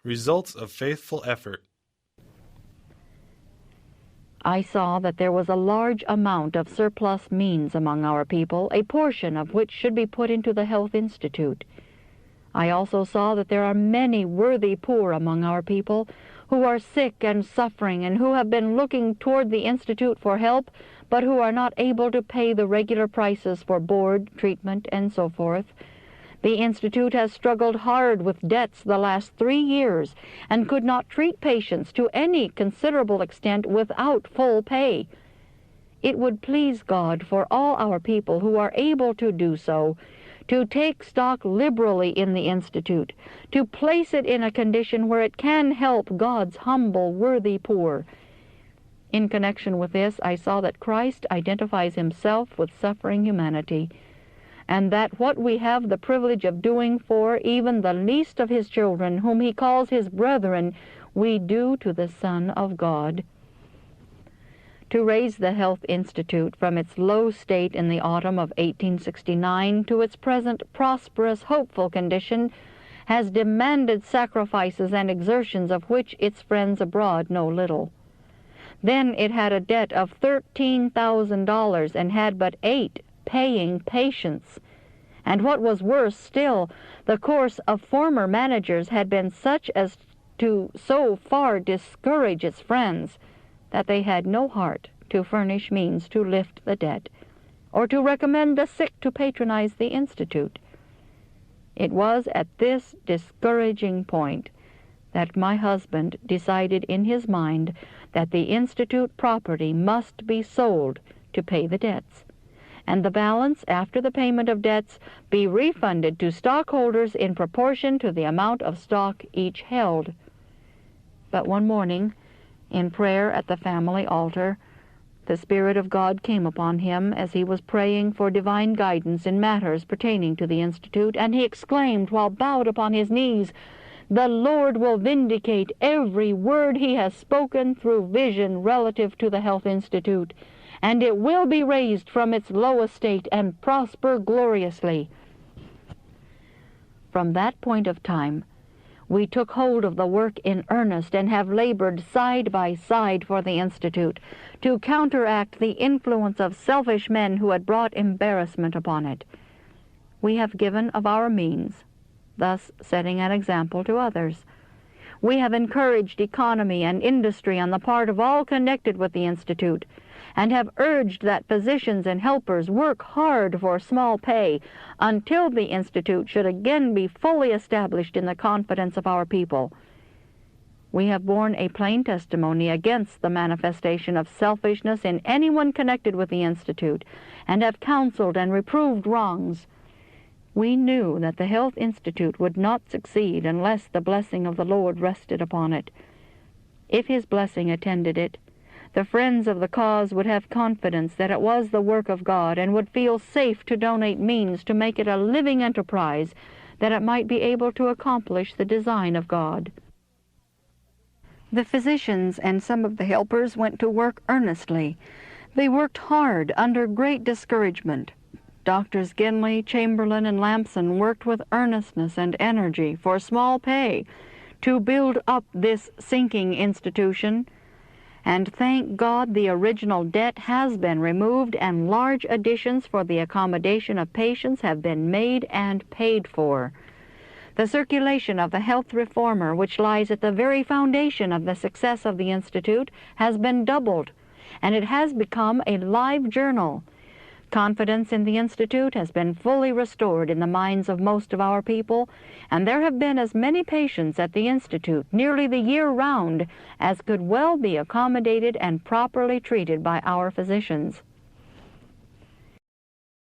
Results of faithful effort. I saw that there was a large amount of surplus means among our people, a portion of which should be put into the Health Institute. I also saw that there are many worthy poor among our people who are sick and suffering and who have been looking toward the Institute for help, but who are not able to pay the regular prices for board, treatment, and so forth. The Institute has struggled hard with debts the last 3 years and could not treat patients to any considerable extent without full pay. It would please God for all our people who are able to do so to take stock liberally in the Institute, to place it in a condition where it can help God's humble, worthy poor. In connection with this, I saw that Christ identifies himself with suffering humanity, and that what we have the privilege of doing for even the least of his children, whom he calls his brethren, we do to the Son of God. To raise the Health Institute from its low state in the autumn of 1869 to its present prosperous, hopeful condition has demanded sacrifices and exertions of which its friends abroad know little. Then it had a debt of $13,000 and had but 8 paying patients. And what was worse still, the course of former managers had been such as to so far discourage its friends that they had no heart to furnish means to lift the debt, or to recommend the sick to patronize the Institute. It was at this discouraging point that my husband decided in his mind that the Institute property must be sold to pay the debts, and the balance after the payment of debts be refunded to stockholders in proportion to the amount of stock each held. But one morning, in prayer at the family altar, the Spirit of God came upon him as he was praying for divine guidance in matters pertaining to the Institute, and he exclaimed while bowed upon his knees, "The Lord will vindicate every word he has spoken through vision relative to the Health Institute, and it will be raised from its low estate and prosper gloriously." From that point of time, we took hold of the work in earnest and have labored side by side for the Institute to counteract the influence of selfish men who had brought embarrassment upon it. We have given of our means, thus setting an example to others. We have encouraged economy and industry on the part of all connected with the Institute, and have urged that physicians and helpers work hard for small pay until the Institute should again be fully established in the confidence of our people. We have borne a plain testimony against the manifestation of selfishness in anyone connected with the Institute, and have counseled and reproved wrongs. We knew that the Health Institute would not succeed unless the blessing of the Lord rested upon it. If his blessing attended it, the friends of the cause would have confidence that it was the work of God, and would feel safe to donate means to make it a living enterprise, that it might be able to accomplish the design of God. The physicians and some of the helpers went to work earnestly. They worked hard under great discouragement. Doctors Ginley, Chamberlain, and Lamson worked with earnestness and energy for small pay to build up this sinking institution, and thank God the original debt has been removed and large additions for the accommodation of patients have been made and paid for. The circulation of the Health Reformer, which lies at the very foundation of the success of the Institute, has been doubled, and it has become a live journal. Confidence in the Institute has been fully restored in the minds of most of our people, and there have been as many patients at the Institute nearly the year round as could well be accommodated and properly treated by our physicians.